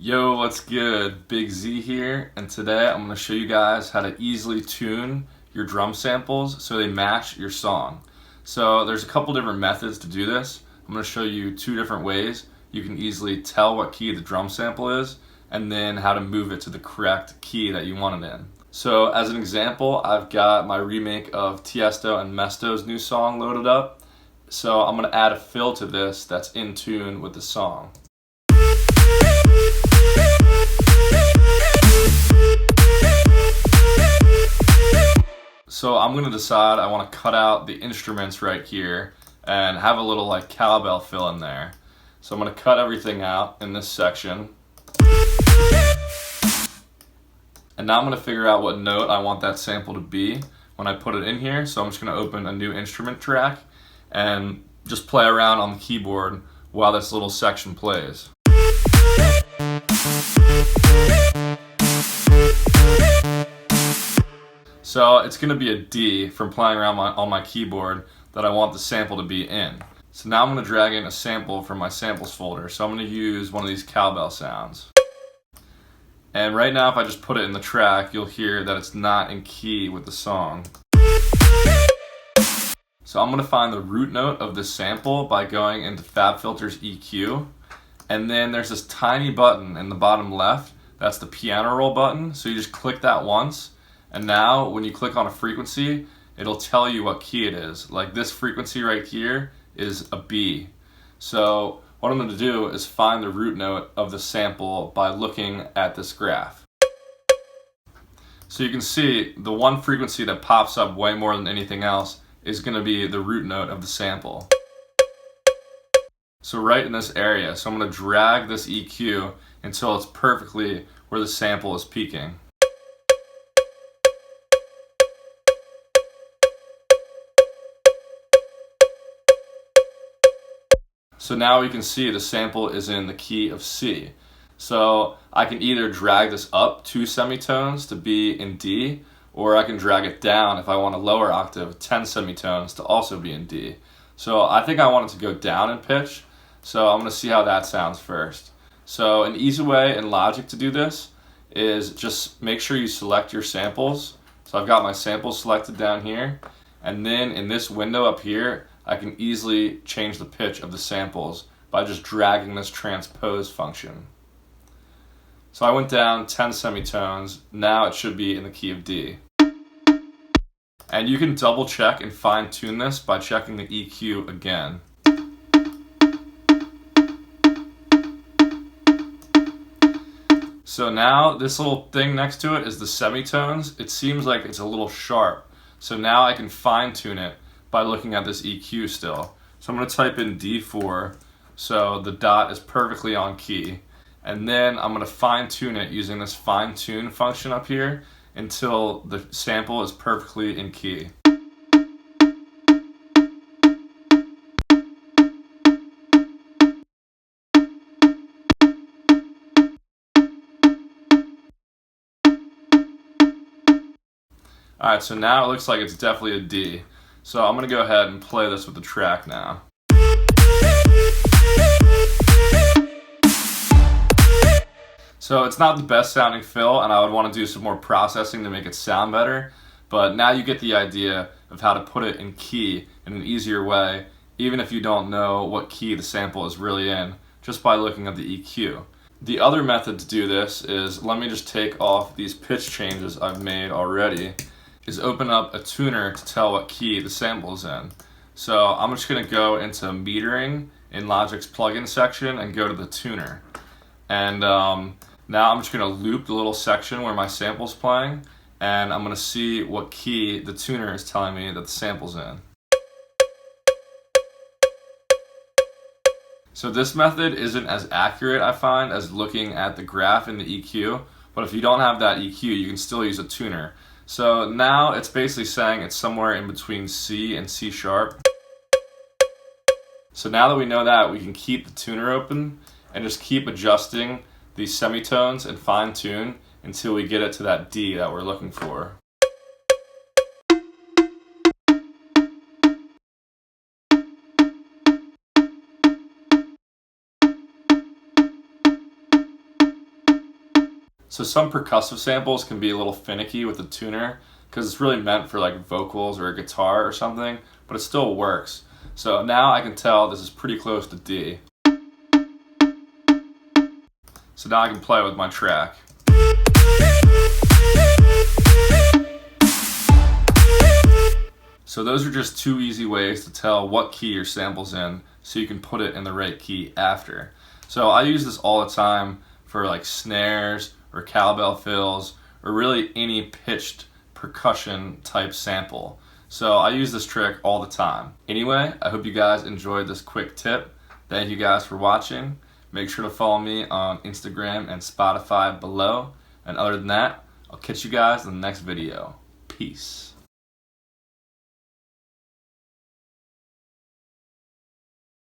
Yo, what's good? Big Z here, and today I'm going to show you guys how to easily tune your drum samples so they match your song. So there's a couple different methods to do this. I'm going to show you two different ways you can easily tell what key the drum sample is and then how to move it to the correct key that you want it in. So as an example, I've got my remake of Tiesto and Mesto's new song loaded up. So I'm going to add a fill to this that's in tune with the song. So I'm going to decide I want to cut out the instruments right here and have a little like cowbell fill in there. So I'm going to cut everything out in this section. And now I'm going to figure out what note I want that sample to be when I put it in here. So I'm just going to open a new instrument track and just play around on the keyboard while this little section plays. So it's going to be a D from playing around on my keyboard that I want the sample to be in. So now I'm going to drag in a sample from my samples folder. So I'm going to use one of these cowbell sounds. And right now if I just put it in the track, you'll hear that it's not in key with the song. So I'm going to find the root note of this sample by going into FabFilter's EQ. And then there's this tiny button in the bottom left. That's the piano roll button. So you just click that once. And now when you click on a frequency, it'll tell you what key it is. Like this frequency right here is a B. So what I'm going to do is find the root note of the sample by looking at this graph. So you can see the one frequency that pops up way more than anything else is going to be the root note of the sample. So right in this area, so I'm going to drag this EQ until it's perfectly where the sample is peaking. So now we can see the sample is in the key of C. So I can either drag this up 2 semitones to be in D, or I can drag it down if I want a lower octave, 10 semitones to also be in D. So I think I want it to go down in pitch, so I'm going to see how that sounds first. So an easy way in Logic to do this is just make sure you select your samples. So I've got my samples selected down here, and then in this window up here, I can easily change the pitch of the samples by just dragging this transpose function. So I went down 10 semitones, now it should be in the key of D. And you can double check and fine tune this by checking the EQ again. So now this little thing next to it is the semitones. It seems like it's a little sharp. So now I can fine tune it by looking at this EQ still. So I'm going to type in D4 so the dot is perfectly on key. And then I'm going to fine tune it using this fine tune function up here until the sample is perfectly in key. Alright, so now it looks like it's definitely a D. So I'm going to go ahead and play this with the track now. So it's not the best sounding fill, and I would want to do some more processing to make it sound better, but now you get the idea of how to put it in key in an easier way, even if you don't know what key the sample is really in, just by looking at the EQ. The other method to do this is, let me just take off these pitch changes I've made already, is open up a tuner to tell what key the sample is in. So I'm just going to go into metering in Logic's plugin section and go to the tuner. And now I'm just going to loop the little section where my sample's playing, and I'm going to see what key the tuner is telling me that the sample's in. So this method isn't as accurate, I find, as looking at the graph in the EQ, but if you don't have that EQ, you can still use a tuner. So now it's basically saying it's somewhere in between C and C sharp. So now that we know that, we can keep the tuner open and just keep adjusting these semitones and fine tune until we get it to that D that we're looking for. So some percussive samples can be a little finicky with the tuner because it's really meant for like vocals or a guitar or something, but it still works. So now I can tell this is pretty close to D. So now I can play with my track. So those are just two easy ways to tell what key your sample's in so you can put it in the right key after. So I use this all the time for like snares or cowbell fills or really any pitched percussion type sample. So I use this trick all the time. Anyway, I hope you guys enjoyed this quick tip. Thank you guys for watching. Make sure to follow me on Instagram and Spotify below. And other than that, I'll catch you guys in the next video. Peace.